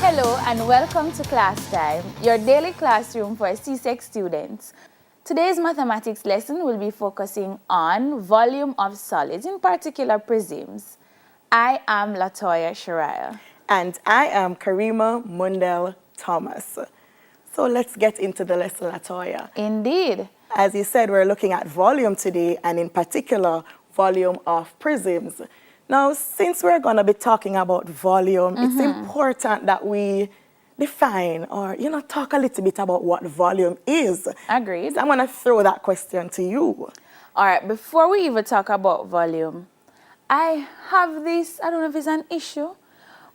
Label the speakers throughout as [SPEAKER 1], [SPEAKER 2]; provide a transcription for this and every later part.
[SPEAKER 1] Hello and welcome to Class Time, your daily classroom for CSEC students. Today's mathematics lesson will be focusing on volume of solids, in particular prisms. I am Latoya Shariah.
[SPEAKER 2] And I am Karima Mundell Thomas. So let's get into the lesson, Latoya.
[SPEAKER 1] Indeed.
[SPEAKER 2] As you said, we're looking at volume today, and in particular, volume of prisms. Now, since we're going to be talking about volume, it's important that we define or, talk a little bit about what volume is.
[SPEAKER 1] Agreed.
[SPEAKER 2] So I'm going to throw that question to you.
[SPEAKER 1] All right, before we even talk about volume, I have this, I don't know if it's an issue,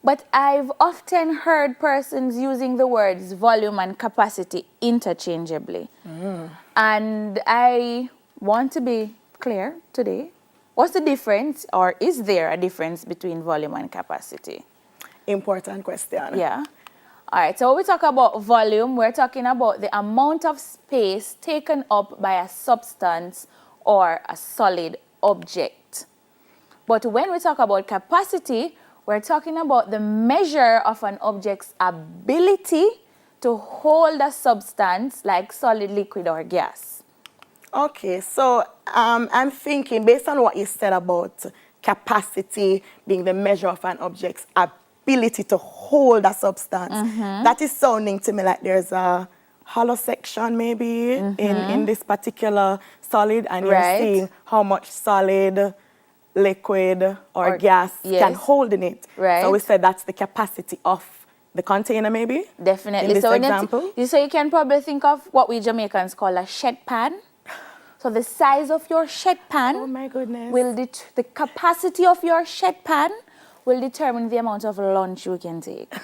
[SPEAKER 1] but I've often heard persons using the words volume and capacity interchangeably. And I want to be clear today. What's the difference, or is there a difference between volume and capacity?
[SPEAKER 2] Important question.
[SPEAKER 1] Yeah. All right, so when we talk about volume, we're talking about the amount of space taken up by a substance or a solid object. But when we talk about capacity, we're talking about the measure of an object's ability to hold a substance like solid, liquid, or gas.
[SPEAKER 2] Okay, so I'm thinking, based on what you said about capacity being the measure of an object's ability to hold a substance, that is sounding to me like there's a hollow section maybe in this particular solid, and you're seeing how much solid, liquid, or gas can hold in it.
[SPEAKER 1] Right.
[SPEAKER 2] So we said that's the capacity of the container maybe?
[SPEAKER 1] Definitely.
[SPEAKER 2] In this
[SPEAKER 1] so
[SPEAKER 2] example?
[SPEAKER 1] So you can probably think of what we Jamaicans call a shed pan. So the size of your shed pan,
[SPEAKER 2] oh my goodness,
[SPEAKER 1] will the capacity of your shed pan will determine the amount of lunch you can take.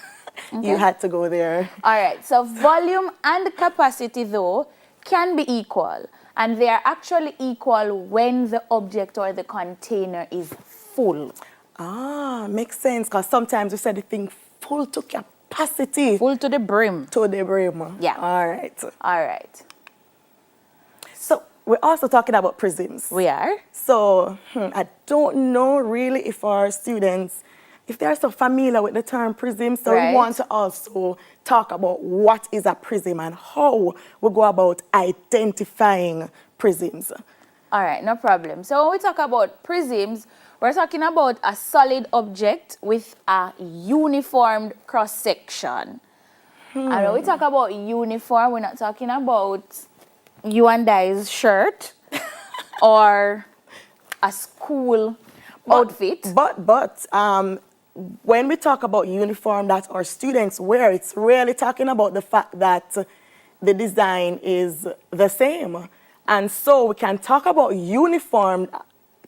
[SPEAKER 1] Okay?
[SPEAKER 2] You had to go there.
[SPEAKER 1] All right, so volume and capacity though can be equal, and they are actually equal when the object or the container is full.
[SPEAKER 2] Ah, makes sense, because sometimes we said the thing full to capacity.
[SPEAKER 1] Full to the brim.
[SPEAKER 2] To the brim.
[SPEAKER 1] Yeah.
[SPEAKER 2] All right.
[SPEAKER 1] All right.
[SPEAKER 2] So we're also talking about prisms.
[SPEAKER 1] We are.
[SPEAKER 2] So I don't know really if our students, if they're so familiar with the term prism, so we want to also talk about what is a prism and how we go about identifying prisms.
[SPEAKER 1] All right, no problem. So when we talk about prisms, we're talking about a solid object with a uniformed cross-section. And when we talk about uniform, we're not talking about you and I's shirt or a school outfit.
[SPEAKER 2] But when we talk about uniform that our students wear, it's really talking about the fact that the design is the same. And so we can talk about uniform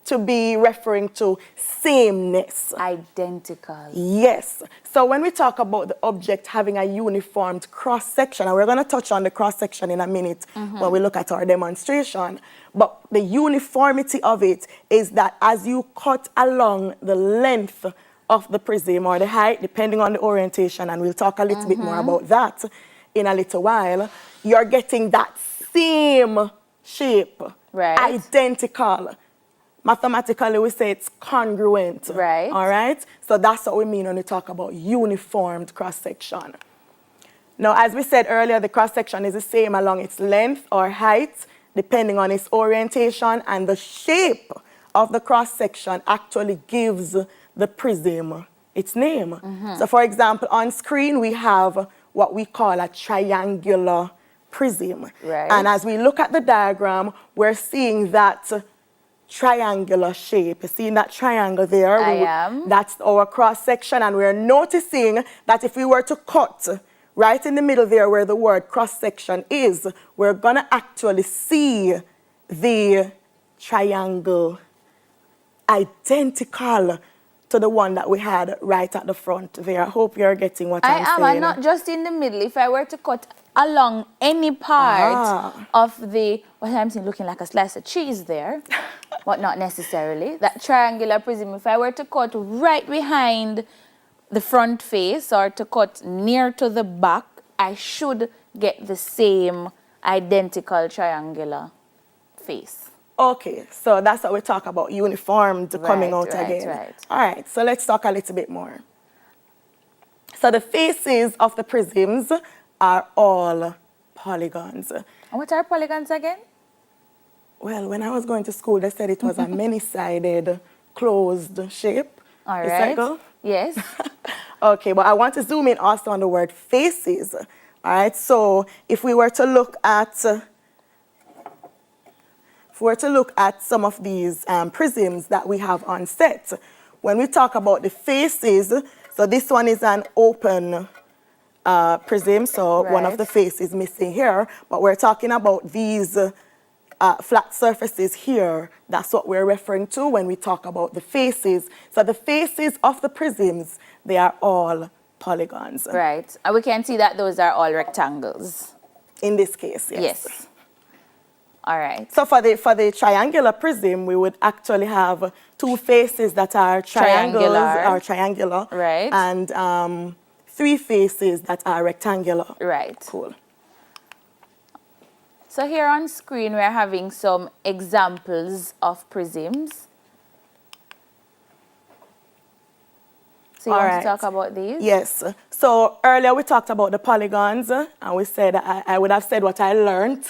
[SPEAKER 2] to be referring to sameness.
[SPEAKER 1] Identical.
[SPEAKER 2] Yes. So when we talk about the object having a uniformed cross-section, and we're going to touch on the cross-section in a minute when we look at our demonstration, but the uniformity of it is that as you cut along the length of the prism or the height, depending on the orientation, and we'll talk a little bit more about that in a little while, you're getting that same shape, identical. Mathematically, we say it's congruent.
[SPEAKER 1] Right.
[SPEAKER 2] All right? So that's what we mean when we talk about uniformed cross-section. Now, as we said earlier, the cross-section is the same along its length or height, depending on its orientation, and the shape of the cross-section actually gives the prism its name. So, for example, on screen, we have what we call a triangular prism.
[SPEAKER 1] Right.
[SPEAKER 2] And as we look at the diagram, we're seeing that triangular shape. You see that triangle there?
[SPEAKER 1] I am.
[SPEAKER 2] That's our cross-section, and we're noticing that if we were to cut right in the middle there where the word cross-section is, we're going to actually see the triangle identical to the one that we had right at the front there. I hope you're getting what I'm saying.
[SPEAKER 1] And not just in the middle. If I were to cut along any part of the, what I'm saying, looking like a slice of cheese there, but not necessarily, that triangular prism, if I were to cut right behind the front face or to cut near to the back, I should get the same identical triangular face.
[SPEAKER 2] Okay, so that's what we talk about, uniformed coming out again.
[SPEAKER 1] Right.
[SPEAKER 2] All right, so let's talk a little bit more. So the faces of the prisms are all polygons.
[SPEAKER 1] And what are polygons again?
[SPEAKER 2] Well, when I was going to school, they said it was a many-sided closed shape.
[SPEAKER 1] All
[SPEAKER 2] Is
[SPEAKER 1] right.
[SPEAKER 2] that go?
[SPEAKER 1] Yes.
[SPEAKER 2] Okay, but I want to zoom in also on the word faces. All right, so if we were to look at some of these prisms that we have on set, when we talk about the faces, so this one is an open prism, so one of the faces is missing here, but we're talking about these flat surfaces here. That's what we're referring to when we talk about the faces. So the faces of the prisms, they are all polygons.
[SPEAKER 1] Right. And we can see that those are all rectangles.
[SPEAKER 2] In this case, yes.
[SPEAKER 1] Yes. All right.
[SPEAKER 2] So for the triangular prism, we would actually have two faces that are triangular.
[SPEAKER 1] Right.
[SPEAKER 2] And three faces that are rectangular.
[SPEAKER 1] Right.
[SPEAKER 2] Cool.
[SPEAKER 1] So here on screen, we're having some examples of prisms. So you want to talk about these?
[SPEAKER 2] Yes. So earlier we talked about the polygons, and we said I would have said what I learned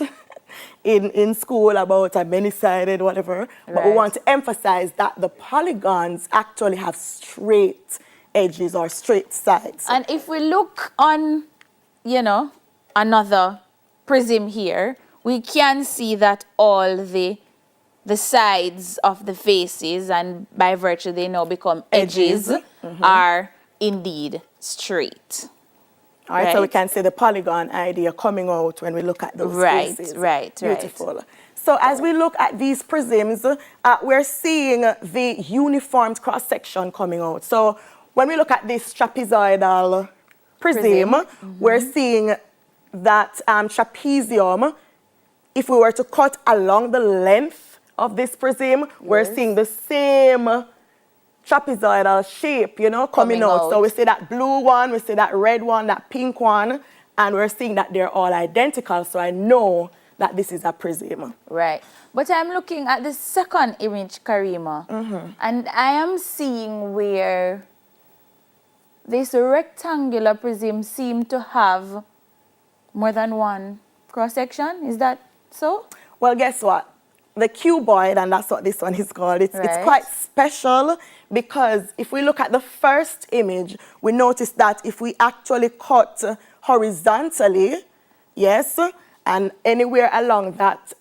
[SPEAKER 2] in school about a many-sided whatever, but we want to emphasize that the polygons actually have straight edges or straight sides.
[SPEAKER 1] And if we look on, another prism here, we can see that all the sides of the faces, and by virtue they now become edges, are indeed straight.
[SPEAKER 2] All right, so we can see the polygon idea coming out when we look at those faces.
[SPEAKER 1] Right.
[SPEAKER 2] Beautiful. So as we look at these prisms, we're seeing the uniformed cross-section coming out. So when we look at this trapezoidal prism, we're seeing that trapezium, if we were to cut along the length of this prism, we're seeing the same trapezoidal shape, coming out. So we see that blue one, we see that red one, that pink one, and we're seeing that they're all identical. So I know that this is a prism.
[SPEAKER 1] Right. But I'm looking at the second image, Karima, and I am seeing where this rectangular prism seems to have more than one cross-section. Is that so?
[SPEAKER 2] Well, guess what? The cuboid, and that's what this one is called, it's quite special because if we look at the first image, we notice that if we actually cut horizontally, yes, and anywhere along that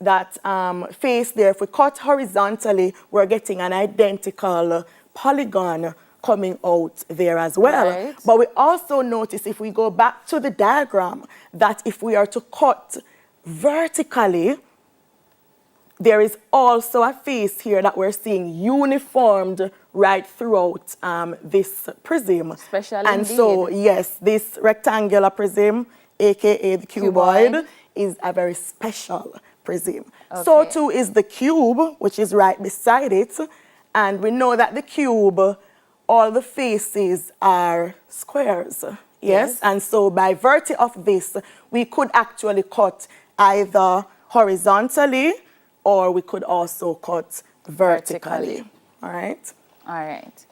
[SPEAKER 2] face there, if we cut horizontally, we're getting an identical polygon coming out there as well.
[SPEAKER 1] Right.
[SPEAKER 2] But we also notice, if we go back to the diagram, that if we are to cut vertically, there is also a face here that we're seeing uniformed right throughout this prism.
[SPEAKER 1] Special
[SPEAKER 2] and
[SPEAKER 1] indeed.
[SPEAKER 2] So, yes, this rectangular prism, aka the cuboid, is a very special prism.
[SPEAKER 1] Okay.
[SPEAKER 2] So too is the cube, which is right beside it. And we know that the cube, all the faces are squares. Yes. And so by virtue of this, we could actually cut either horizontally, or we could also cut vertically. All right?
[SPEAKER 1] All right.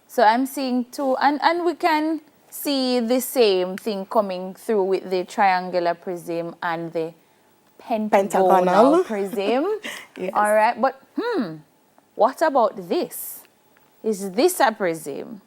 [SPEAKER 1] So I'm seeing two, and we can see the same thing coming through with the triangular prism and the pentagonal prism.
[SPEAKER 2] Yes.
[SPEAKER 1] All right. But, what about this? Is this a prism?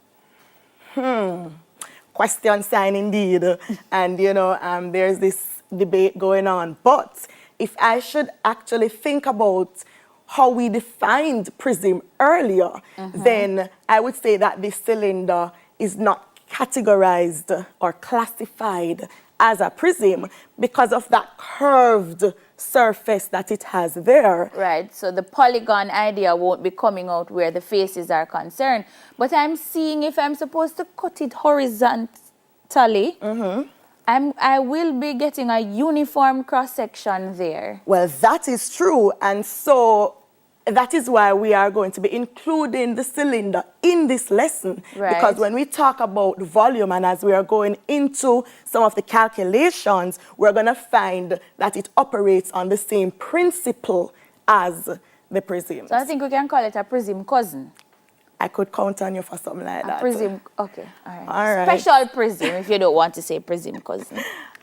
[SPEAKER 2] Question sign indeed. And, there's this debate going on. But if I should actually think about how we defined prism earlier, then I would say that this cylinder is not categorized or classified as a prism because of that curved surface that it has there.
[SPEAKER 1] Right, so the polygon idea won't be coming out where the faces are concerned. But I'm seeing if I'm supposed to cut it horizontally, I will be getting a uniform cross-section there.
[SPEAKER 2] Well, that is true. And so that is why we are going to be including the cylinder in this lesson.
[SPEAKER 1] Right.
[SPEAKER 2] Because when we talk about volume and as we are going into some of the calculations, we're going to find that it operates on the same principle as the prism.
[SPEAKER 1] So I think we can call it a prism cousin.
[SPEAKER 2] I could count on you for something like that.
[SPEAKER 1] Prism, okay, all right.
[SPEAKER 2] All right.
[SPEAKER 1] Special prism, if you don't want to say prism, cousin.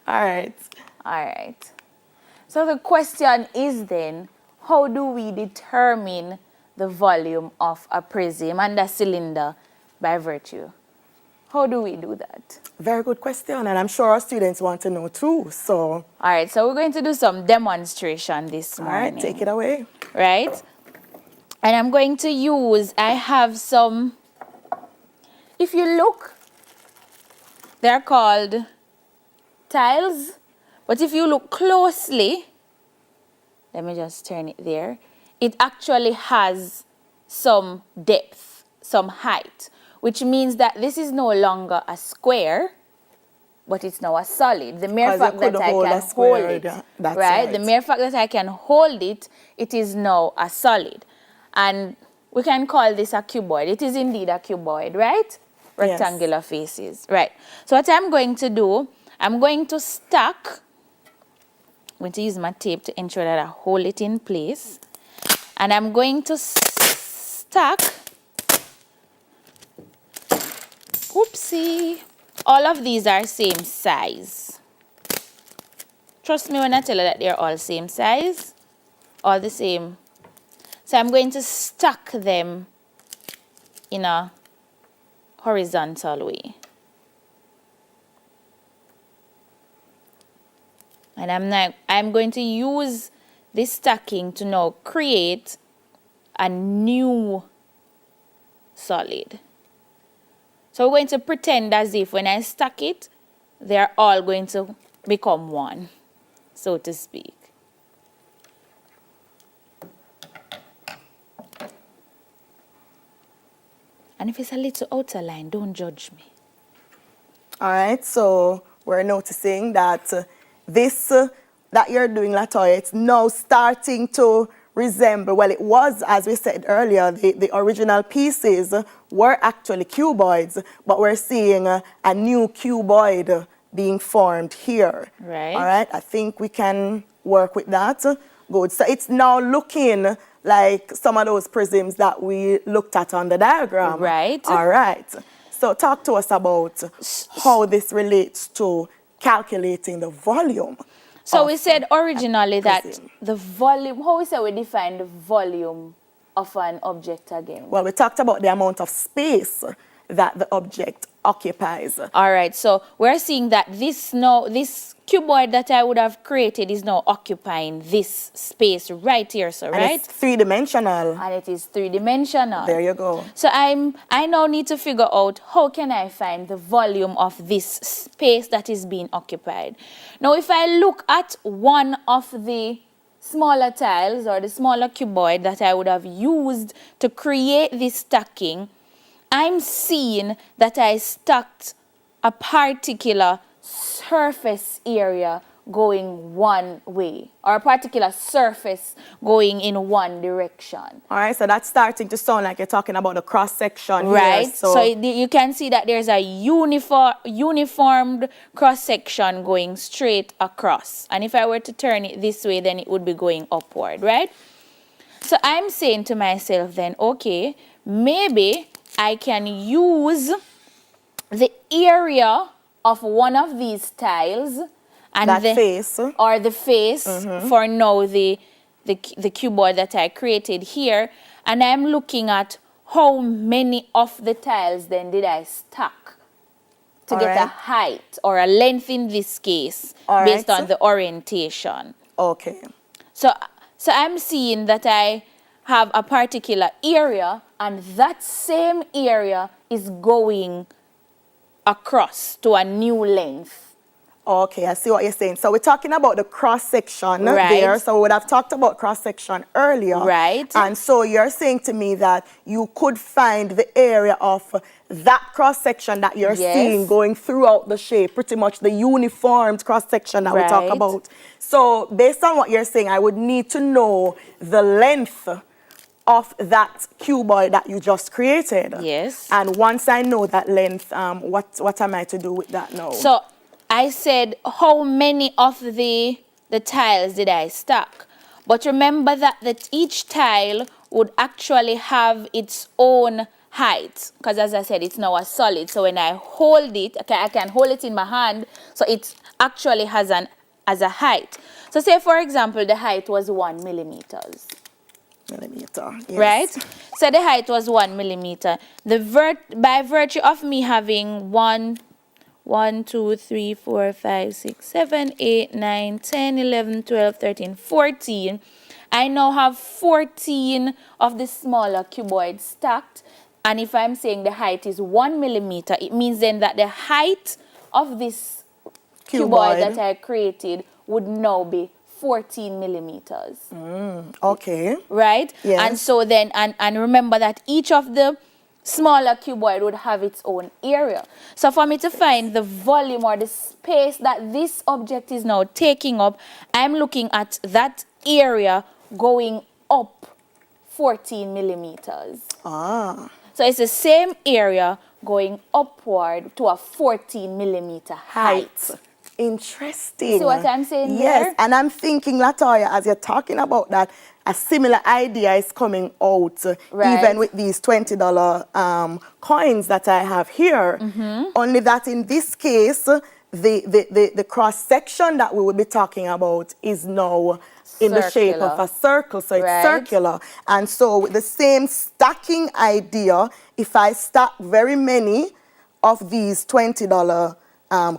[SPEAKER 2] All right.
[SPEAKER 1] All right. So the question is then, how do we determine the volume of a prism and a cylinder by virtue? How do we do that?
[SPEAKER 2] Very good question, and I'm sure our students want to know too. So,
[SPEAKER 1] all right, so we're going to do some demonstration this morning.
[SPEAKER 2] All right, take it away.
[SPEAKER 1] Right? And I'm going to use, I have some, if you look, they're called tiles, but if you look closely, let me just turn it there, it actually has some depth, some height, which means that this is no longer a square, but it's now a solid. The mere fact that I can hold it, right? The mere fact that I can hold it, it is now a solid. And we can call this a cuboid. It is indeed a cuboid, right? Rectangular faces, right? So what I'm going to do, I'm going to stack, I'm going to use my tape to ensure that I hold it in place. And I'm going to stack, oopsie, all of these are same size. Trust me when I tell you that they're all same size, all the same. So I'm going to stack them in a horizontal way. And I'm going to use this stacking to now create a new solid. So we're going to pretend as if when I stack it, they're all going to become one, so to speak. And if it's a little outer line, don't judge me.
[SPEAKER 2] All right, so we're noticing that this that you're doing, Latoya, it's now starting to resemble, well, it was, as we said earlier, the original pieces were actually cuboids, but we're seeing a new cuboid being formed here.
[SPEAKER 1] Right.
[SPEAKER 2] All right, I think we can work with that. Good. So it's now looking like some of those prisms that we looked at on the diagram.
[SPEAKER 1] Right.
[SPEAKER 2] All right. So talk to us about how this relates to calculating the volume.
[SPEAKER 1] So we said originally that the volume, how we say we define the volume of an object again?
[SPEAKER 2] Well, we talked about the amount of space that the object occupies.
[SPEAKER 1] All right, so we're seeing that this cuboid that I would have created is now occupying this space right here, so
[SPEAKER 2] and
[SPEAKER 1] right?
[SPEAKER 2] It's three-dimensional.
[SPEAKER 1] And it is three-dimensional.
[SPEAKER 2] There you go.
[SPEAKER 1] So I now need to figure out how can I find the volume of this space that is being occupied. Now, if I look at one of the smaller tiles or the smaller cuboid that I would have used to create this stacking, I'm seeing that I stacked a particular surface area going one way, or a particular surface going in one direction.
[SPEAKER 2] All right, so that's starting to sound like you're talking about the cross-section
[SPEAKER 1] right
[SPEAKER 2] here.
[SPEAKER 1] So you can see that there's a uniformed cross-section going straight across, and if I were to turn it this way, then it would be going upward, right? So I'm saying to myself then, okay, maybe I can use the area of one of these tiles and the face for now the cuboid that I created here, and I'm looking at how many of the tiles then did I stack to get a height or a length in this case based on the orientation.
[SPEAKER 2] Okay.
[SPEAKER 1] So I'm seeing that I have a particular area, and that same area is going across to a new length.
[SPEAKER 2] Okay, I see what you're saying. So we're talking about the cross-section there. So we would have talked about cross-section earlier.
[SPEAKER 1] Right.
[SPEAKER 2] And so you're saying to me that you could find the area of that cross-section that you're seeing going throughout the shape, pretty much the uniformed cross-section that we talk about. So based on what you're saying, I would need to know the length of that cuboid that you just created.
[SPEAKER 1] Yes.
[SPEAKER 2] And once I know that length, what am I to do with that now?
[SPEAKER 1] So I said how many of the tiles did I stack? But remember that each tile would actually have its own height, because as I said, it's now a solid. So when I hold it, I can hold it in my hand, so it actually has a height. So say, for example, the height was 1 millimeters.
[SPEAKER 2] Millimeter, yes.
[SPEAKER 1] Right? So the height was 1 millimeter. By virtue of me having 1, 2, 3, 4, 5, 6, 7, 8, 9, 10, 11, 12, 13, 14. I now have 14 of the smaller cuboids stacked. And if I'm saying the height is 1 millimeter, it means then that the height of this cuboid that I created would now be 14 millimeters.
[SPEAKER 2] Okay.
[SPEAKER 1] Right?
[SPEAKER 2] Yes.
[SPEAKER 1] And so then, and remember that each of the smaller cuboid would have its own area. So for me to find the volume or the space that this object is now taking up, I'm looking at that area going up 14 millimeters. So it's the same area going upward to a 14 millimeter height.
[SPEAKER 2] Interesting.
[SPEAKER 1] See what I'm saying
[SPEAKER 2] yes,
[SPEAKER 1] there?
[SPEAKER 2] and I'm thinking, Latoya, as you're talking about that, a similar idea is coming out, even with these $20 coins that I have here. Only that in this case, the cross-section that we will be talking about is now in the shape of a circle, so it's circular. And so with the same stacking idea, if I stack very many of these $20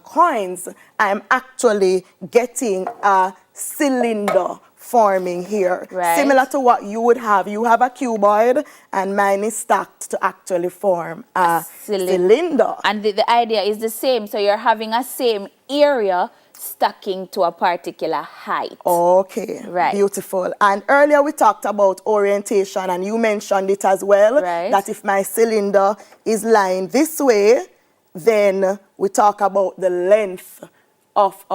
[SPEAKER 2] coins, I'm actually getting a cylinder forming here. Similar to what you would have. You have a cuboid and mine is stacked to actually form a cylinder.
[SPEAKER 1] And the idea is the same. So you're having a same area stacking to a particular height.
[SPEAKER 2] Okay, beautiful. And earlier we talked about orientation and you mentioned it as well, that if my cylinder is lying this way, then we talk about the length of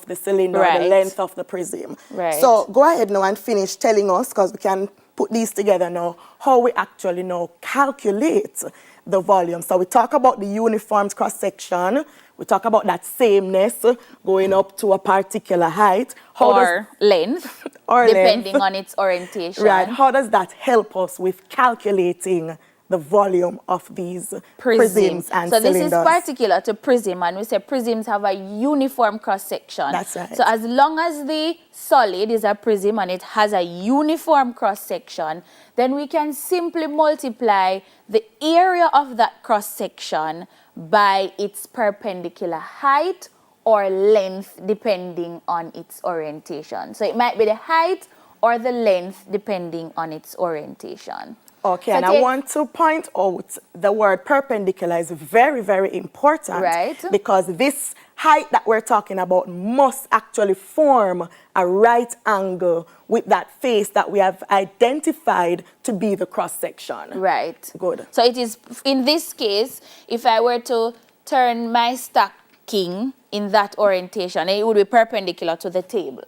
[SPEAKER 2] the cylinder, the length of the prism. So go ahead now and finish telling us, because we can put these together now, how we actually now calculate the volume. So we talk about the uniform cross-section, we talk about that sameness going up to a particular height.
[SPEAKER 1] Length, depending on its orientation.
[SPEAKER 2] Right, how does that help us with calculating the volume of these prisms and cylinders?
[SPEAKER 1] So this is particular to prism, and we say prisms have a uniform cross-section.
[SPEAKER 2] That's right.
[SPEAKER 1] So as long as the solid is a prism and it has a uniform cross-section, then we can simply multiply the area of that cross-section by its perpendicular height or length, depending on its orientation. So it might be the height or the length, depending on its orientation.
[SPEAKER 2] Okay, so and I want to point out the word perpendicular is very, very important. Because this height that we're talking about must actually form a right angle with that face that we have identified to be the cross-section. Good.
[SPEAKER 1] So it is, in this case, if I were to turn my stacking in that orientation, it would be perpendicular to the table.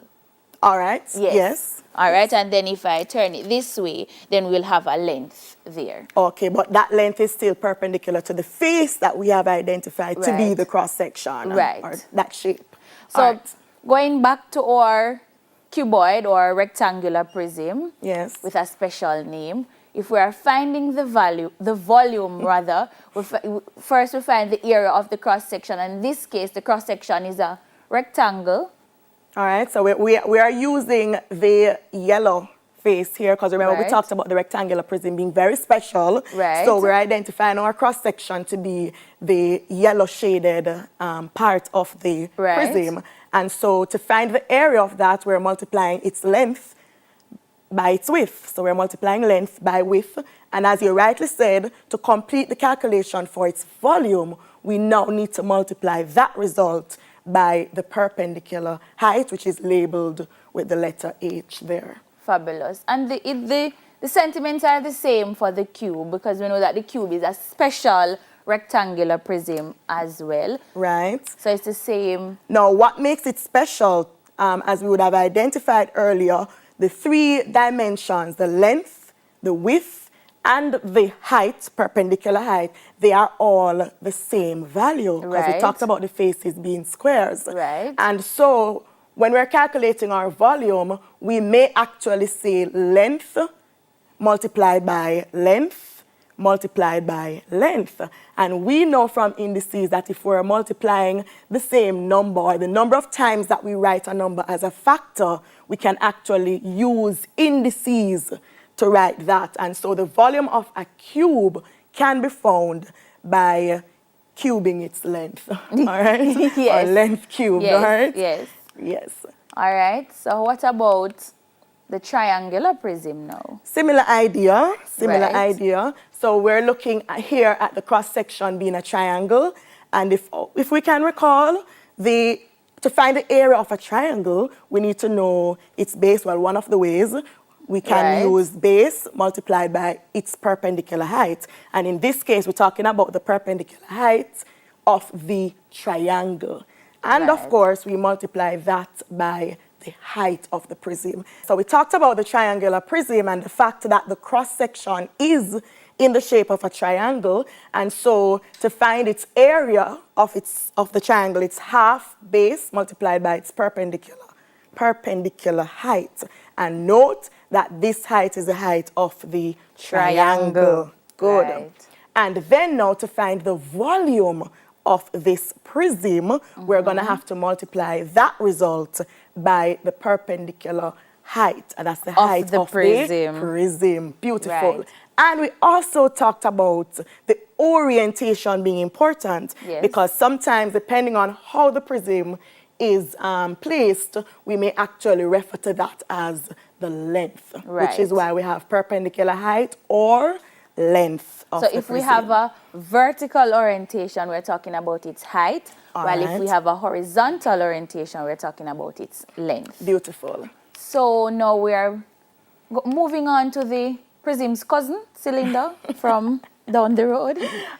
[SPEAKER 2] All right. Yes.
[SPEAKER 1] All right, and then if I turn it this way, then we'll have a length there.
[SPEAKER 2] Okay, but that length is still perpendicular to the face that we have identified to be the cross-section. Or that shape.
[SPEAKER 1] So going back to our cuboid or rectangular prism with a special name, if we are finding the volume rather, first we find the area of the cross-section. And in this case, the cross-section is a rectangle.
[SPEAKER 2] All right, so we are using the yellow face here, because remember we talked about the rectangular prism being very special. So we're identifying our cross-section to be the yellow shaded part of the prism. And so to find the area of that, we're multiplying its length by its width. So we're multiplying length by width. And as you rightly said, to complete the calculation for its volume, we now need to multiply that result by the perpendicular height, which is labeled with the letter H there.
[SPEAKER 1] Fabulous. And the sentiments are the same for the cube, because we know that the cube is a special rectangular prism as well. So it's the same.
[SPEAKER 2] Now, what makes it special, as we would have identified earlier, the 3 dimensions, the length, the width, and the height, perpendicular height, they are all the same value. Because we talked about the faces being squares. And so when we're calculating our volume, we may actually say length multiplied by length multiplied by length. And we know from indices that if we're multiplying the same number, or the number of times that we write a number as a factor, we can actually use indices to write that. And so the volume of a cube can be found by cubing its length, all right?
[SPEAKER 1] Yes.
[SPEAKER 2] Or length cubed,
[SPEAKER 1] Yes,
[SPEAKER 2] all right?
[SPEAKER 1] yes.
[SPEAKER 2] Yes.
[SPEAKER 1] All right, so what about the triangular prism now?
[SPEAKER 2] Similar idea,
[SPEAKER 1] Right.
[SPEAKER 2] idea. So we're looking here at the cross-section being a triangle. And if we can recall, to find the area of a triangle, we need to know its base. Well, one of the ways we can
[SPEAKER 1] Right.
[SPEAKER 2] use base multiplied by its perpendicular height. And in this case, we're talking about the perpendicular height of the triangle. And of
[SPEAKER 1] Right.
[SPEAKER 2] course, we multiply that by the height of the prism. So we talked about the triangular prism and the fact that the cross-section is in the shape of a triangle. And so to find its area of the triangle, it's half base multiplied by its perpendicular height. And note that this height is the height of the triangle. Good.
[SPEAKER 1] Right.
[SPEAKER 2] And then now to find the volume of this prism, we're going to have to multiply that result by the perpendicular height. And that's the height
[SPEAKER 1] the
[SPEAKER 2] of
[SPEAKER 1] prism.
[SPEAKER 2] the prism. Beautiful.
[SPEAKER 1] Right.
[SPEAKER 2] And we also talked about the orientation being important,
[SPEAKER 1] Yes.
[SPEAKER 2] because sometimes, depending on how the prism is placed, we may actually refer to that as the length, which is
[SPEAKER 1] Right.
[SPEAKER 2] why we have perpendicular height or length of
[SPEAKER 1] So
[SPEAKER 2] the
[SPEAKER 1] if we
[SPEAKER 2] prism.
[SPEAKER 1] have a vertical orientation, we're talking about its height, while if we
[SPEAKER 2] Alright.
[SPEAKER 1] have a horizontal orientation, we're talking about its length.
[SPEAKER 2] Beautiful.
[SPEAKER 1] So now we're moving on to the prism's cousin, cylinder, from down the road.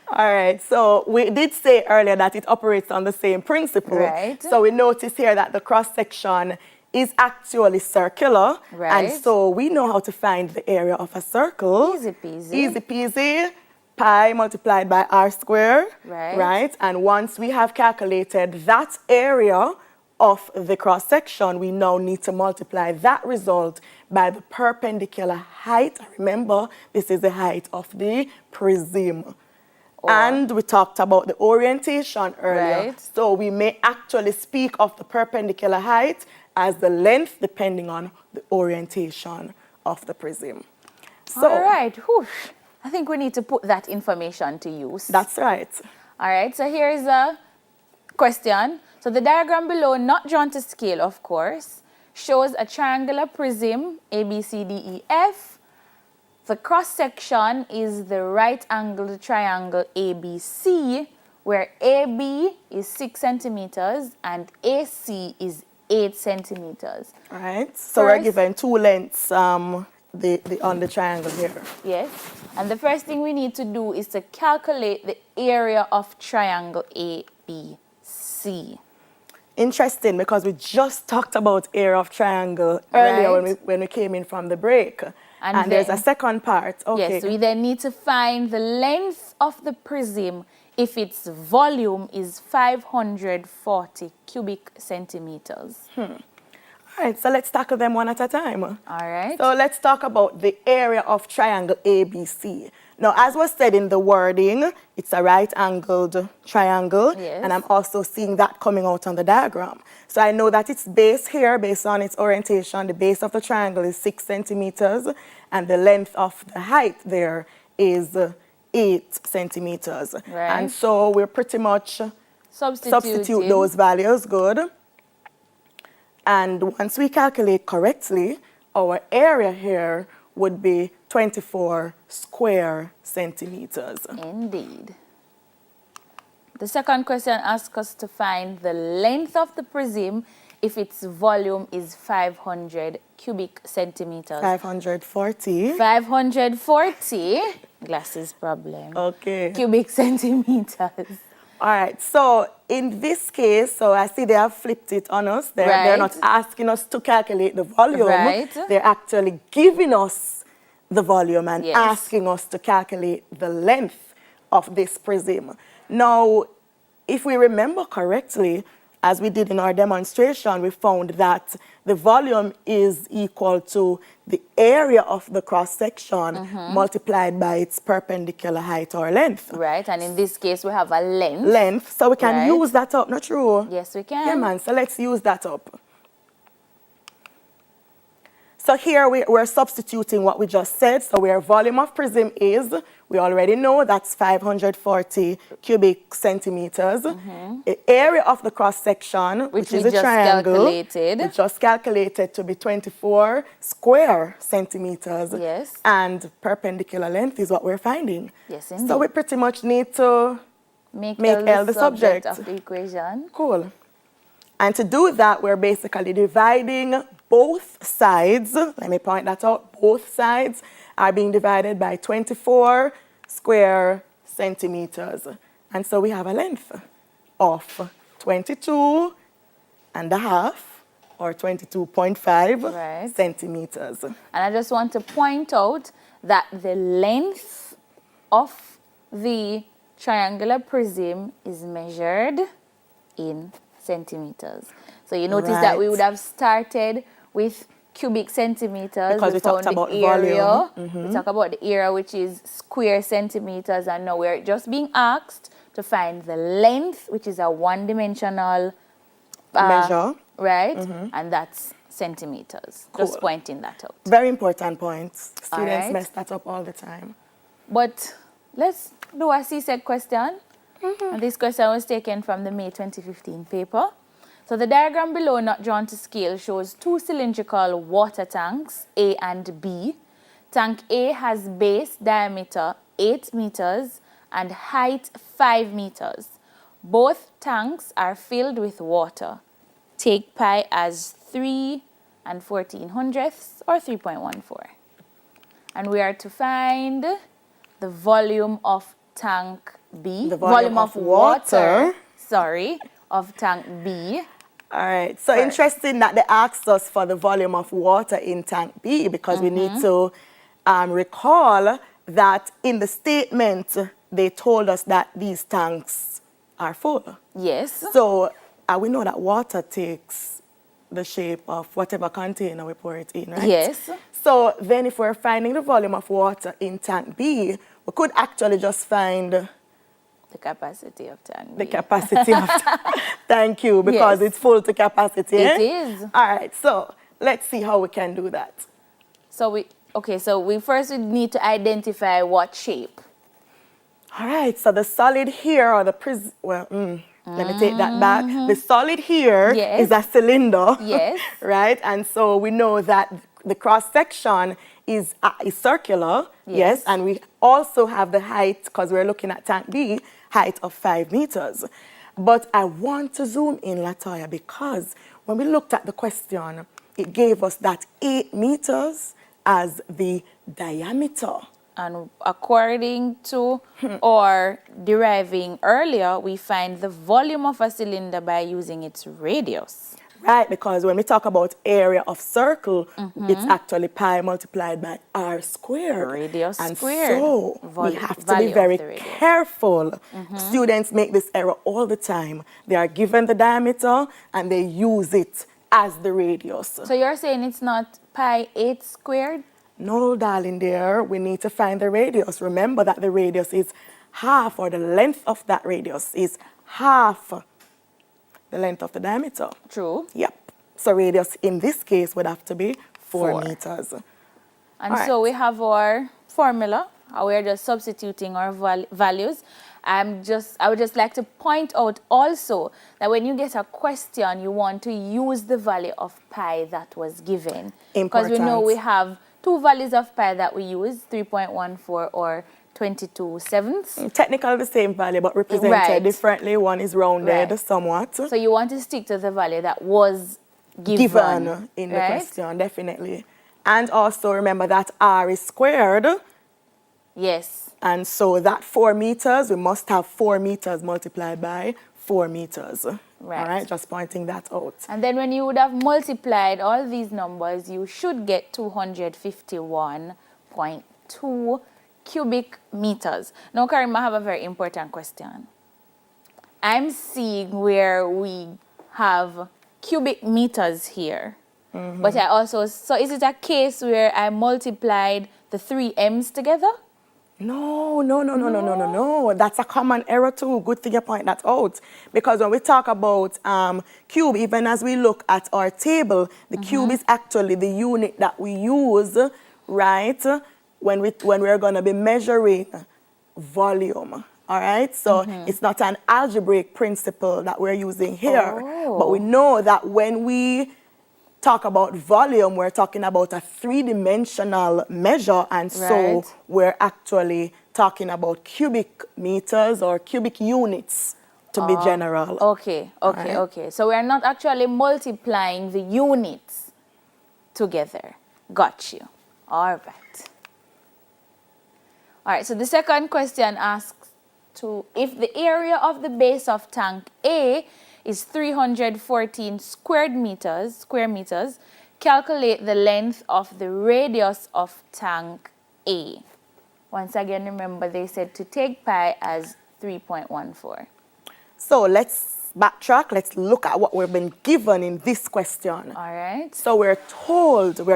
[SPEAKER 2] All right, so we did say earlier that it operates on the same principle.
[SPEAKER 1] Right.
[SPEAKER 2] So we notice here that the cross-section is actually circular.
[SPEAKER 1] Right.
[SPEAKER 2] And so we know how to find the area of a circle.
[SPEAKER 1] Easy peasy.
[SPEAKER 2] Easy peasy. Pi multiplied by r squared.
[SPEAKER 1] Right.
[SPEAKER 2] Right. And once we have calculated that area of the cross-section, we now need to multiply that result by the perpendicular height. Remember, this is the height of the prism. And we talked about the orientation earlier.
[SPEAKER 1] Right.
[SPEAKER 2] So we may actually speak of the perpendicular height as the length depending on the orientation of the prism. So
[SPEAKER 1] All right. Whew. I think we need to put that information to use.
[SPEAKER 2] that's right.
[SPEAKER 1] All right. So here is a question. So the diagram below, not drawn to scale, of course, shows a triangular prism, A, B, C, D, E, F. The cross-section is the right-angled triangle ABC, where AB is 6 centimeters and AC is 8 centimeters.
[SPEAKER 2] All right. So we're
[SPEAKER 1] First-
[SPEAKER 2] given two lengths on the triangle here.
[SPEAKER 1] Yes. And the first thing we need to do is to calculate the area of triangle ABC.
[SPEAKER 2] Interesting, because we just talked about area of triangle earlier
[SPEAKER 1] Right.
[SPEAKER 2] when we came in from the break.
[SPEAKER 1] And
[SPEAKER 2] And there's a
[SPEAKER 1] then-
[SPEAKER 2] second part. Okay.
[SPEAKER 1] Yes, we then need to find the length of the prism if its volume is 540 cubic centimeters.
[SPEAKER 2] All right, so let's tackle them one at a time.
[SPEAKER 1] All right.
[SPEAKER 2] So let's talk about the area of triangle ABC. Now, as was said in the wording, it's a right-angled triangle,
[SPEAKER 1] Yes.
[SPEAKER 2] and I'm also seeing that coming out on the diagram. So I know that its base here, based on its orientation, the base of the triangle is 6 centimeters, and the length of the height there is 8 centimeters.
[SPEAKER 1] Right.
[SPEAKER 2] And so we're pretty much substitute those values, good. And once we calculate correctly, our area here would be 24 square centimeters.
[SPEAKER 1] Indeed. The second question asks us to find the length of the prism if its volume is 500 cubic centimeters.
[SPEAKER 2] 540.
[SPEAKER 1] 540, glasses problem,
[SPEAKER 2] Okay.
[SPEAKER 1] cubic centimeters.
[SPEAKER 2] All right. So in this case, so I see they have flipped it on us. They're not
[SPEAKER 1] Right.
[SPEAKER 2] asking us to calculate the volume.
[SPEAKER 1] Right.
[SPEAKER 2] They're actually giving us the volume and
[SPEAKER 1] Yes.
[SPEAKER 2] asking us to calculate the length of this prism. Now, if we remember correctly, as we did in our demonstration, we found that the volume is equal to the area of the cross-section multiplied by its perpendicular height or length.
[SPEAKER 1] Right, and in this case, we have a length.
[SPEAKER 2] Length, so we can use that up, not true?
[SPEAKER 1] Yes, we can.
[SPEAKER 2] Yeah, man, so let's use that up. So here we're substituting what we just said. So where volume of prism is, we already know that's 540 cubic centimeters. The area of the cross-section, which is a triangle, we just calculated to be 24 square centimeters.
[SPEAKER 1] Yes.
[SPEAKER 2] And perpendicular length is what we're finding.
[SPEAKER 1] Yes, indeed.
[SPEAKER 2] So we pretty much need to make L the subject
[SPEAKER 1] of the equation.
[SPEAKER 2] Cool. And to do that, we're basically dividing both sides. Let me point that out. Both sides are being divided by 24 square centimeters. And so we have a length of 22 and a half or 22.5 centimeters.
[SPEAKER 1] And I just want to point out that the length of the triangular prism is measured in centimeters. So you notice that we would have started with cubic centimeters.
[SPEAKER 2] Because we talked about
[SPEAKER 1] area.
[SPEAKER 2] volume.
[SPEAKER 1] We talk about the area, which is square centimeters, and now we're just being asked to find the length, which is a one-dimensional
[SPEAKER 2] measure.
[SPEAKER 1] Right? And that's centimeters.
[SPEAKER 2] Cool.
[SPEAKER 1] Just pointing that out.
[SPEAKER 2] Very important point. Students mess that up all the time.
[SPEAKER 1] But let's do a CSEC question. And this question was taken from the May 2015 paper. So the diagram below, not drawn to scale, shows two cylindrical water tanks, A and B. Tank A has base diameter 8 meters and height 5 meters. Both tanks are filled with water. Take pi as 3 and 1400ths or 3.14. And we are to find the volume of tank B.
[SPEAKER 2] The volume of water.
[SPEAKER 1] Of tank B.
[SPEAKER 2] All right. So interesting that they asked us for the volume of water in tank B because we need to recall that in the statement, they told us that these tanks are full.
[SPEAKER 1] Yes.
[SPEAKER 2] So we know that water takes the shape of whatever container we pour it in, right?
[SPEAKER 1] Yes.
[SPEAKER 2] So then if we're finding the volume of water in tank B, we could actually just find
[SPEAKER 1] the capacity of tank B.
[SPEAKER 2] The capacity of thank you, because it's full to capacity.
[SPEAKER 1] It is.
[SPEAKER 2] All right, so let's see how we can do that.
[SPEAKER 1] So we first need to identify what shape.
[SPEAKER 2] All right, so the solid here, or the prism, let me take that back. The solid here is a cylinder.
[SPEAKER 1] Yes.
[SPEAKER 2] Right, and so we know that the cross-section is circular. Yes, and we also have the height, because we're looking at tank B, height of 5 meters. But I want to zoom in, Latoya, because when we looked at the question, it gave us that 8 meters as the diameter.
[SPEAKER 1] And according to or deriving earlier, we find the volume of a cylinder by using its radius.
[SPEAKER 2] Right, because when we talk about area of circle, it's actually pi multiplied by r squared.
[SPEAKER 1] Radius
[SPEAKER 2] and
[SPEAKER 1] squared.
[SPEAKER 2] So we have to be very careful. Students make this error all the time. They are given the diameter and they use it as the radius.
[SPEAKER 1] So you're saying it's not pi 8 squared?
[SPEAKER 2] No, darling dear, we need to find the radius. Remember that the radius is half, or the length of that radius is half the length of the diameter.
[SPEAKER 1] True.
[SPEAKER 2] Yep. So radius in this case would have to be 4 meters.
[SPEAKER 1] And so we have our formula. We're just substituting our values. I would just like to point out also that when you get a question, you want to use the value of pi that was given. Because we know we have two values of pi that we use, 3.14 or 22/7.
[SPEAKER 2] Technically the same value, but represented differently. One is rounded somewhat.
[SPEAKER 1] So you want to stick to the value that was given
[SPEAKER 2] in the question, definitely. And also remember that r is squared.
[SPEAKER 1] Yes.
[SPEAKER 2] And so that 4 meters, we must have 4 meters multiplied by 4 meters.
[SPEAKER 1] Right.
[SPEAKER 2] All right, just pointing that out.
[SPEAKER 1] And then when you would have multiplied all these numbers, you should get 251.2 cubic meters. Now, Karim, I have a very important question. I'm seeing where we have cubic meters here. But I also, so is it a case where I multiplied the 3 m's together?
[SPEAKER 2] No. That's a common error too. Good thing you point that out. Because when we talk about cube, even as we look at our table, the cube is actually the unit that we use, right, when we're going to be measuring volume. All right, so it's not an algebraic principle that we're using here, but we know that when we talk about volume, we're talking about a 3-dimensional measure, and so we're actually talking about cubic meters or cubic units to be general.
[SPEAKER 1] Okay. So we're not actually multiplying the units together. Got you. All right, so the second question asks if the area of the base of tank A is 314 square meters, calculate the length of the radius of tank A. Once again, remember they said to take pi as 3.14.
[SPEAKER 2] So let's backtrack. Let's look at what we've been given in this question.
[SPEAKER 1] All right.
[SPEAKER 2] So we're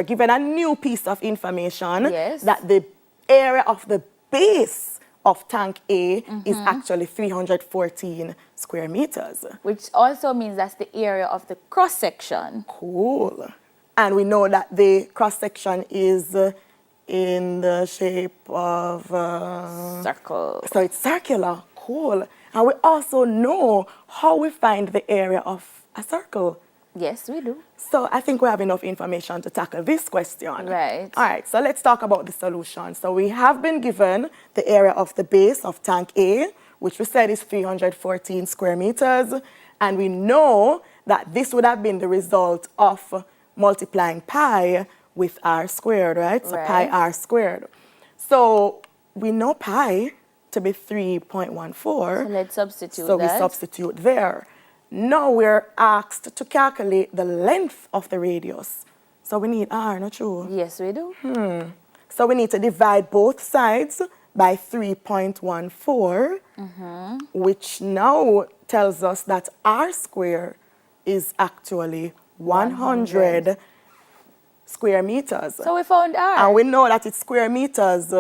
[SPEAKER 2] given a new piece of information that the area of the base of tank A is actually 314 square meters.
[SPEAKER 1] Which also means that's the area of the cross-section.
[SPEAKER 2] Cool. And we know that the cross-section is in the shape of...
[SPEAKER 1] circle.
[SPEAKER 2] So it's circular. Cool. And we also know how we find the area of a circle.
[SPEAKER 1] Yes, we do.
[SPEAKER 2] So I think we have enough information to tackle this question.
[SPEAKER 1] Right.
[SPEAKER 2] All right, so let's talk about the solution. So we have been given the area of the base of tank A, which we said is 314 square meters. And we know that this would have been the result of multiplying pi with r squared, right? So pi r squared. So we know pi to be 3.14.
[SPEAKER 1] So let's substitute
[SPEAKER 2] So we substitute there. Now we're asked to calculate the length of the radius. So we need r, not true?
[SPEAKER 1] Yes, we do.
[SPEAKER 2] So we need to divide both sides by 3.14, which now tells us that r squared is actually 100 square meters.
[SPEAKER 1] So we found r.
[SPEAKER 2] And we know that it's square meters,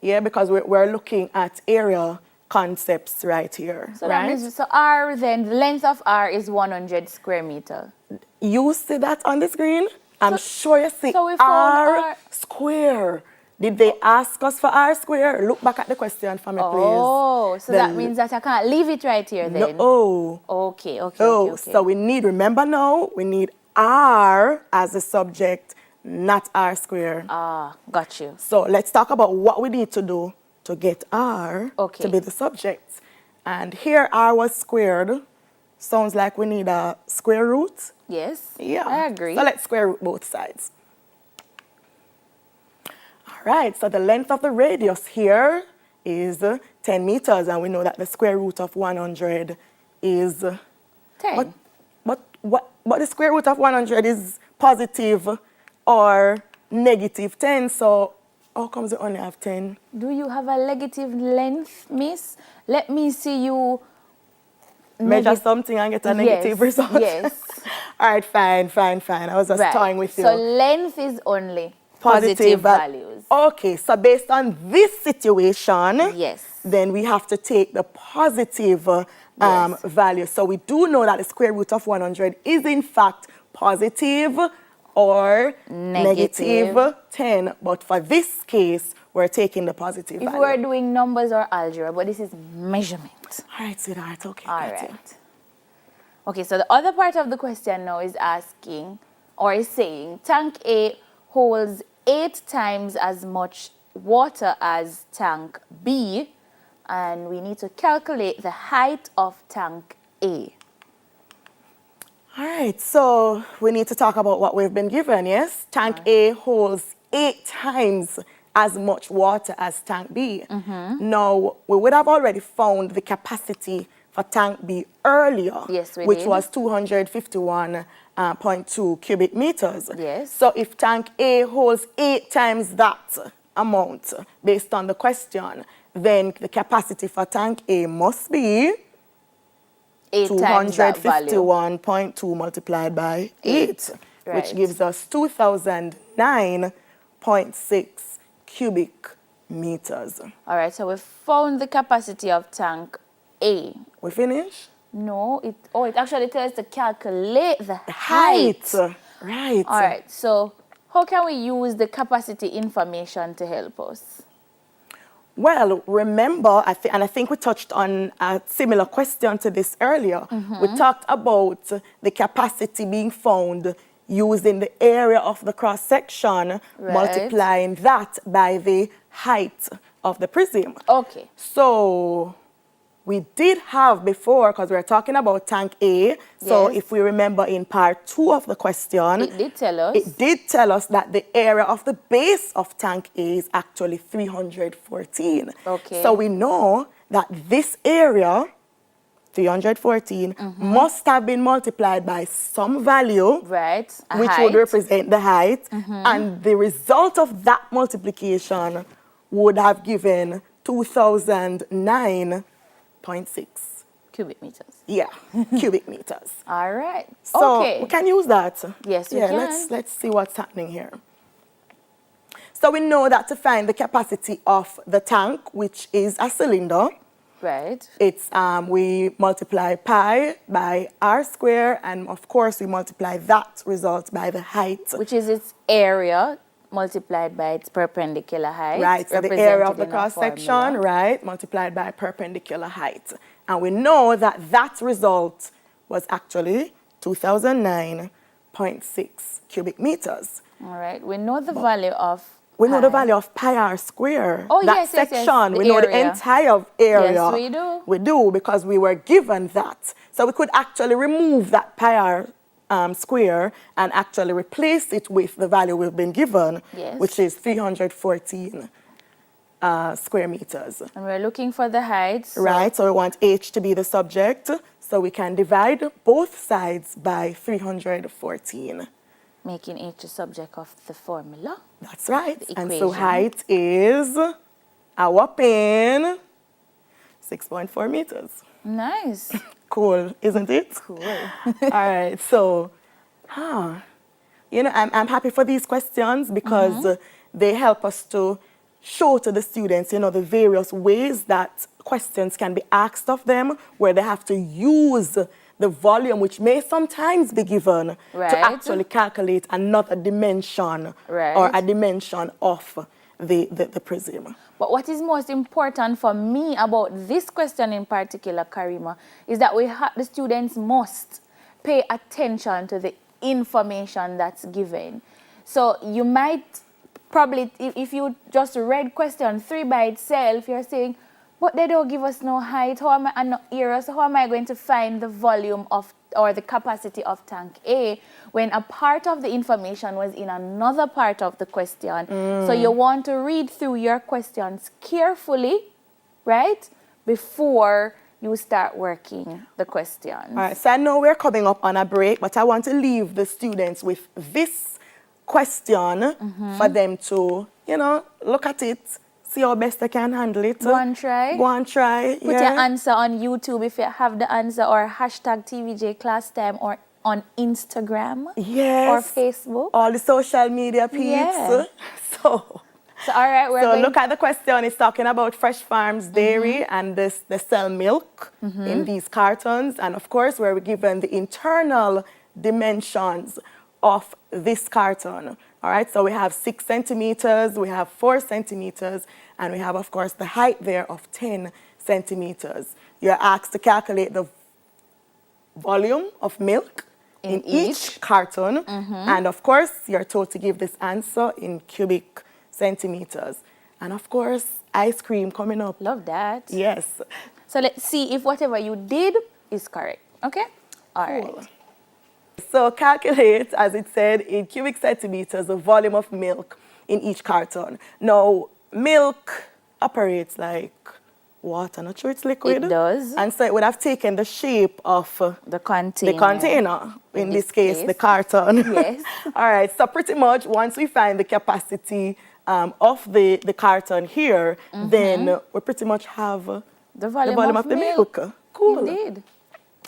[SPEAKER 2] because we're looking at area concepts right here.
[SPEAKER 1] So that means, so r then, the length of r is 100 square meter.
[SPEAKER 2] You see that on the screen? I'm sure you see
[SPEAKER 1] so we found
[SPEAKER 2] r square. Did they ask us for r square? Look back at the question for me, please.
[SPEAKER 1] Oh, so that means that I can't leave it right here then?
[SPEAKER 2] No.
[SPEAKER 1] Okay.
[SPEAKER 2] So we need, remember now, we need r as a subject, not r square.
[SPEAKER 1] Got you.
[SPEAKER 2] So let's talk about what we need to do to get r to be the subject. And here r was squared. Sounds like we need a square root.
[SPEAKER 1] Yes,
[SPEAKER 2] yeah,
[SPEAKER 1] I agree.
[SPEAKER 2] So let's square root both sides. All right, so the length of the radius here is 10 meters, and we know that the square root of 100 is
[SPEAKER 1] 10.
[SPEAKER 2] But the square root of 100 is positive or negative 10, so how comes you only have 10?
[SPEAKER 1] Do you have a negative length, miss? Let me see you
[SPEAKER 2] measure something and get a negative result.
[SPEAKER 1] Yes.
[SPEAKER 2] All right, fine. I was just toying with you.
[SPEAKER 1] So length is only positive values.
[SPEAKER 2] Okay, so based on this situation,
[SPEAKER 1] yes,
[SPEAKER 2] then we have to take the positive value. So we do know that the square root of 100 is in fact positive or negative 10. But for this case, we're taking the positive value.
[SPEAKER 1] If we're doing numbers or algebra, but this is measurement.
[SPEAKER 2] All right, sweetheart, okay.
[SPEAKER 1] All right. Okay, so the other part of the question now is asking, or is saying, tank A holds 8 times as much water as tank B, and we need to calculate the height of tank A.
[SPEAKER 2] All right, so we need to talk about what we've been given, yes? Tank A holds 8 times as much water as tank B. Now, we would have already found the capacity for tank B earlier,
[SPEAKER 1] yes,
[SPEAKER 2] which was 251.2 cubic meters.
[SPEAKER 1] Yes.
[SPEAKER 2] So if tank A holds 8 times that amount based on the question, then the capacity for tank A must be
[SPEAKER 1] 8 times that value.
[SPEAKER 2] 251.2 multiplied by 8,
[SPEAKER 1] Right.
[SPEAKER 2] which gives us 2009.6 cubic meters.
[SPEAKER 1] All right, so we found the capacity of tank A.
[SPEAKER 2] We finish?
[SPEAKER 1] No, it actually tells us to calculate the height.
[SPEAKER 2] Right.
[SPEAKER 1] All right, so how can we use the capacity information to help us?
[SPEAKER 2] Well, remember, I think we touched on a similar question to this earlier. We talked about the capacity being found using the area of the cross-section, multiplying that by the height of the prism.
[SPEAKER 1] Okay.
[SPEAKER 2] So we did have before, because we're talking about tank A, so if we remember in part 2 of the question,
[SPEAKER 1] it did tell us.
[SPEAKER 2] It did tell us that the area of the base of tank A is actually 314.
[SPEAKER 1] Okay.
[SPEAKER 2] So we know that this area, 314, must have been multiplied by some value,
[SPEAKER 1] right,
[SPEAKER 2] which would represent the height, and the result of that multiplication would have given 2009.6
[SPEAKER 1] cubic meters.
[SPEAKER 2] Yeah, cubic meters.
[SPEAKER 1] All right.
[SPEAKER 2] So
[SPEAKER 1] okay.
[SPEAKER 2] we can use that.
[SPEAKER 1] Yes, we can.
[SPEAKER 2] Let's see what's happening here. So we know that to find the capacity of the tank, which is a cylinder,
[SPEAKER 1] right,
[SPEAKER 2] it's we multiply pi by r square, and of course we multiply that result by the height,
[SPEAKER 1] which is its area multiplied by its perpendicular height.
[SPEAKER 2] Right, so the area of the cross-section, right, multiplied by perpendicular height. And we know that that result was actually 2009.6 cubic meters.
[SPEAKER 1] All right, we know the value of
[SPEAKER 2] We know the value of pi r square.
[SPEAKER 1] Oh,
[SPEAKER 2] that
[SPEAKER 1] yes,
[SPEAKER 2] section,
[SPEAKER 1] yes, yes.
[SPEAKER 2] we know the entire area.
[SPEAKER 1] Yes, we do.
[SPEAKER 2] We do, because we were given that. So we could actually remove that pi r square and actually replace it with the value we've been given, which is 314 square meters.
[SPEAKER 1] And we're looking for the height.
[SPEAKER 2] Right, so we want h to be the subject, so we can divide both sides by 314.
[SPEAKER 1] Making h the subject of the formula.
[SPEAKER 2] That's right. And so height is a whopping 6.4 meters.
[SPEAKER 1] Nice.
[SPEAKER 2] Cool, isn't it?
[SPEAKER 1] Cool.
[SPEAKER 2] All right, so, you know, I'm happy for these questions because they help us to show to the students, you know, the various ways that questions can be asked of them, where they have to use the volume, which may sometimes be given, to actually calculate another dimension or a dimension of the prism.
[SPEAKER 1] But what is most important for me about this question in particular, Karima, is that the students must pay attention to the information that's given. So you might probably, if you just read question 3 by itself, you're saying, but they don't give us no height, how am I, and no area, so how am I going to find the volume of, or the capacity of tank A, when a part of the information was in another part of the question. So you want to read through your questions carefully, right, before you start working the questions.
[SPEAKER 2] All right, so I know we're coming up on a break, but I want to leave the students with this question for them to, you know, look at it, see how best they can handle it.
[SPEAKER 1] Go and try.
[SPEAKER 2] Go and try.
[SPEAKER 1] Put your answer on YouTube if you have the answer, or hashtag TVJ class time, or on Instagram.
[SPEAKER 2] Yes.
[SPEAKER 1] Or Facebook.
[SPEAKER 2] All the social media peeps.
[SPEAKER 1] Yeah.
[SPEAKER 2] So
[SPEAKER 1] all right, we're going.
[SPEAKER 2] Look at the question. It's talking about Fresh Farms Dairy and they sell milk in these cartons. And of course, we're given the internal dimensions of this carton. All right, so we have 6 centimeters, we have 4 centimeters, and we have, of course, the height there of 10 centimeters. You're asked to calculate the volume of milk in each carton. And of course, you're told to give this answer in cubic centimeters. And of course, ice cream coming up.
[SPEAKER 1] Love that.
[SPEAKER 2] Yes.
[SPEAKER 1] So let's see if whatever you did is correct. Okay? All right.
[SPEAKER 2] So calculate, as it said, in cubic centimeters, the volume of milk in each carton. Now, milk operates like water, not sure it's liquid.
[SPEAKER 1] It does.
[SPEAKER 2] And so it would have taken the shape of
[SPEAKER 1] the container.
[SPEAKER 2] The container, in this case, the carton.
[SPEAKER 1] Yes.
[SPEAKER 2] All right, so pretty much once we find the capacity of the carton here, then we pretty much have
[SPEAKER 1] the volume of
[SPEAKER 2] the milk. Cool.
[SPEAKER 1] Indeed.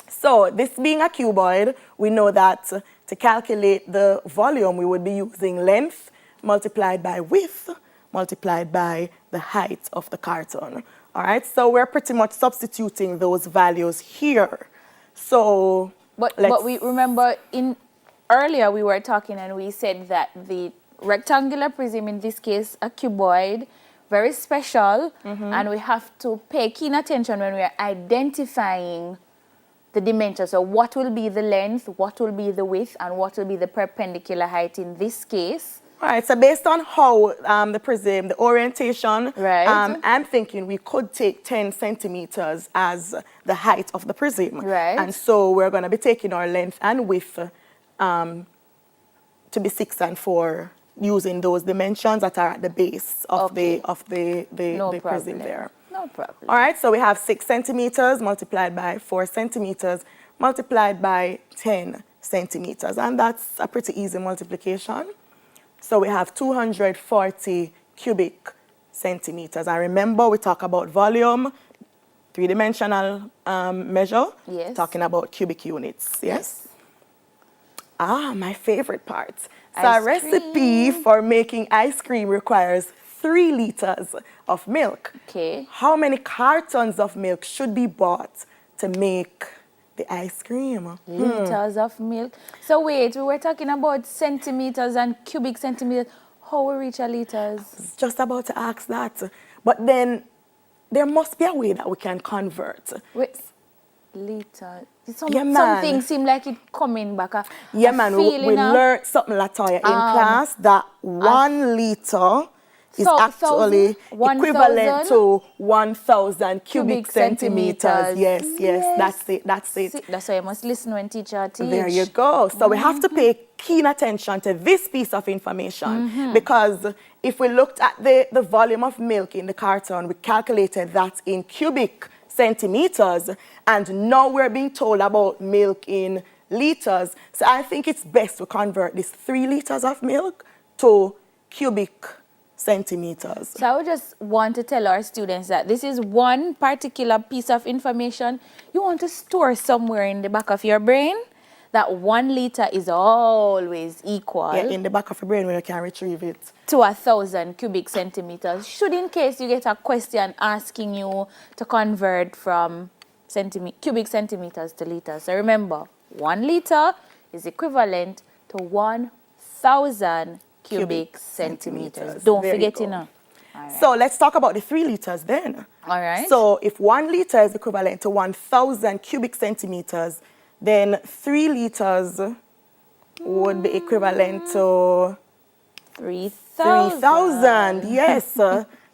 [SPEAKER 2] So this being a cuboid, we know that to calculate the volume, we would be using length multiplied by width multiplied by the height of the carton. All right, so we're pretty much substituting those values here. So
[SPEAKER 1] But we remember earlier we were talking and we said that the rectangular prism, in this case a cuboid, very special, and we have to pay keen attention when we are identifying the dimensions. So what will be the length, what will be the width, and what will be the perpendicular height in this case.
[SPEAKER 2] All right, so based on how the prism, the orientation,
[SPEAKER 1] right.
[SPEAKER 2] I'm thinking we could take 10 centimeters as the height of the prism.
[SPEAKER 1] Right.
[SPEAKER 2] And so we're going to be taking our length and width to be 6 and 4, using those dimensions that are at the base of the prism there.
[SPEAKER 1] No problem.
[SPEAKER 2] All right, so we have 6 centimeters multiplied by 4 centimeters multiplied by 10 centimeters. And that's a pretty easy multiplication. So we have 240 cubic centimeters. And remember, we talk about volume, three-dimensional measure,
[SPEAKER 1] yes.
[SPEAKER 2] talking about cubic units, yes? Ah, my favorite part. So
[SPEAKER 1] Ice
[SPEAKER 2] a recipe for making ice cream requires 3 liters of milk.
[SPEAKER 1] Okay.
[SPEAKER 2] How many cartons of milk should be bought to make the ice cream?
[SPEAKER 1] Liters of milk. So wait, we were talking about centimeters and cubic centimeters. How we reach a liters?
[SPEAKER 2] Just about to ask that. But then there must be a way that we can convert.
[SPEAKER 1] Wait, liter.
[SPEAKER 2] Yeah, man.
[SPEAKER 1] Something seem like it coming back.
[SPEAKER 2] Yeah, man. We learned something, Latoya, in class that 1 liter is actually equivalent to 1,000 cubic centimeters. Yes, that's it.
[SPEAKER 1] See, that's why you must listen when teacher teach.
[SPEAKER 2] There you go. So we have to pay keen attention to this piece of information, because if we looked at the volume of milk in the carton, we calculated that in cubic centimeters, and now we're being told about milk in liters. So I think it's best to convert this 3 liters of milk to cubic centimeters.
[SPEAKER 1] So I would just want to tell our students that this is one particular piece of information you want to store somewhere in the back of your brain, that 1 liter is always equal
[SPEAKER 2] in the back of your brain where you can retrieve it.
[SPEAKER 1] To 1,000 cubic centimeters. Should in case you get a question asking you to convert from cubic centimeters to liters. So remember, 1 liter is equivalent to 1,000 cubic centimeters. Don't forget, Right.
[SPEAKER 2] So let's talk about the 3 liters then.
[SPEAKER 1] All right.
[SPEAKER 2] So if 1 liter is equivalent to 1,000 cubic centimeters, then 3 liters would be equivalent to 3,000. Yes.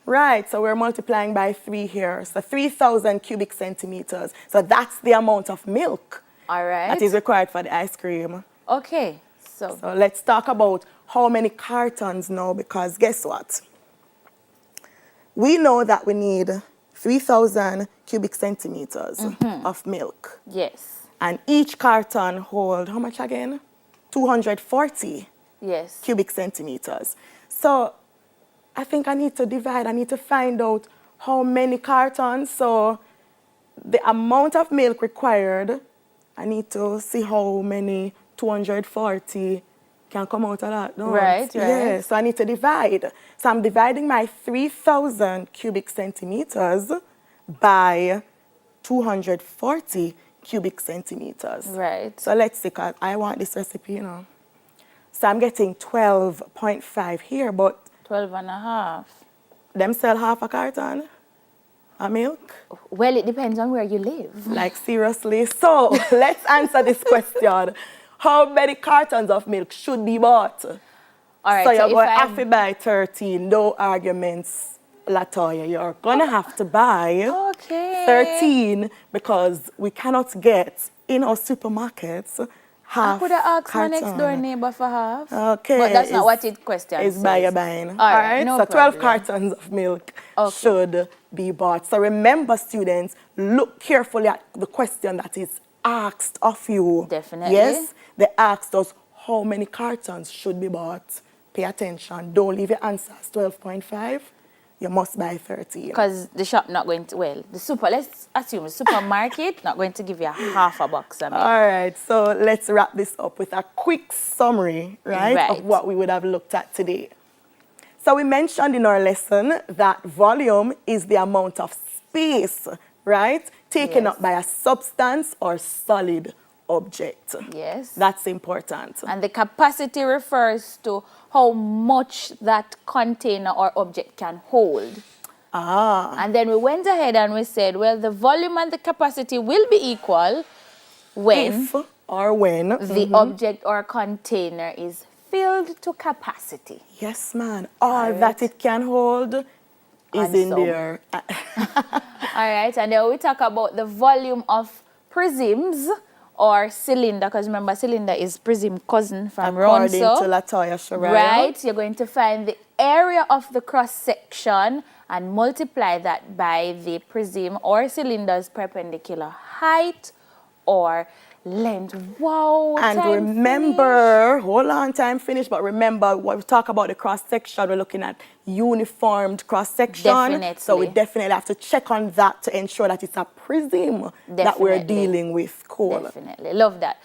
[SPEAKER 2] Right. So we're multiplying by 3 here. So 3,000 cubic centimeters. So that's the amount of milk that is required for the ice cream.
[SPEAKER 1] Okay.
[SPEAKER 2] So let's talk about how many cartons now, because guess what? We know that we need 3,000 cubic centimeters of milk.
[SPEAKER 1] Yes.
[SPEAKER 2] And each carton hold, how much again? 240 cubic centimeters. So I think I need to divide. I need to find out how many cartons. So the amount of milk required, I need to see how many 240 can come out of that. No?
[SPEAKER 1] Right.
[SPEAKER 2] Yeah, so I need to divide. So I'm dividing my 3,000 cubic centimeters by 240 cubic centimeters.
[SPEAKER 1] Right.
[SPEAKER 2] So let's see, because I want this recipe, So I'm getting 12.5 here, but
[SPEAKER 1] 12 and a half.
[SPEAKER 2] Them sell half a carton of milk?
[SPEAKER 1] Well, it depends on where you live.
[SPEAKER 2] Like, seriously? So let's answer this question. How many cartons of milk should be bought?
[SPEAKER 1] All right,
[SPEAKER 2] so you're going to have to buy 13. No arguments, Latoya. You're going to have to buy 13 because we cannot get in our supermarkets half.
[SPEAKER 1] I could have asked my next door neighbor for half.
[SPEAKER 2] Okay.
[SPEAKER 1] But that's not what it questions.
[SPEAKER 2] It's buy buying.
[SPEAKER 1] All right, no
[SPEAKER 2] so
[SPEAKER 1] problem.
[SPEAKER 2] 12 cartons of milk should be bought. So remember, students, look carefully at the question that is asked of you.
[SPEAKER 1] Definitely.
[SPEAKER 2] Yes, they asked us how many cartons should be bought. Pay attention. Don't leave your answers 12.5. you must buy 13.
[SPEAKER 1] Because the shop not going to, well, let's assume the supermarket not going to give you half a box of it.
[SPEAKER 2] All right, so let's wrap this up with a quick summary, right, of what we would have looked at today. So we mentioned in our lesson that volume is the amount of space, right, taken up by a substance or solid object.
[SPEAKER 1] Yes.
[SPEAKER 2] That's important.
[SPEAKER 1] And the capacity refers to how much that container or object can hold. And then we went ahead and we said, well, the volume and the capacity will be equal when the object or container is filled to capacity.
[SPEAKER 2] Yes, man. All that it can hold is in there.
[SPEAKER 1] All right, and then we talk about the volume of prisms or cylinder, because remember, cylinder is prism cousin from
[SPEAKER 2] According
[SPEAKER 1] Ronso.
[SPEAKER 2] to Latoya Shariah.
[SPEAKER 1] Right, you're going to find the area of the cross section and multiply that by the prism or cylinder's perpendicular height or length. Wow,
[SPEAKER 2] and remember, hold on, time finish, but remember, when we talk about the cross section, we're looking at uniformed cross section.
[SPEAKER 1] Definitely.
[SPEAKER 2] So we definitely have to check on that to ensure that it's a prism that we're dealing with. Cool.
[SPEAKER 1] Definitely. Love that.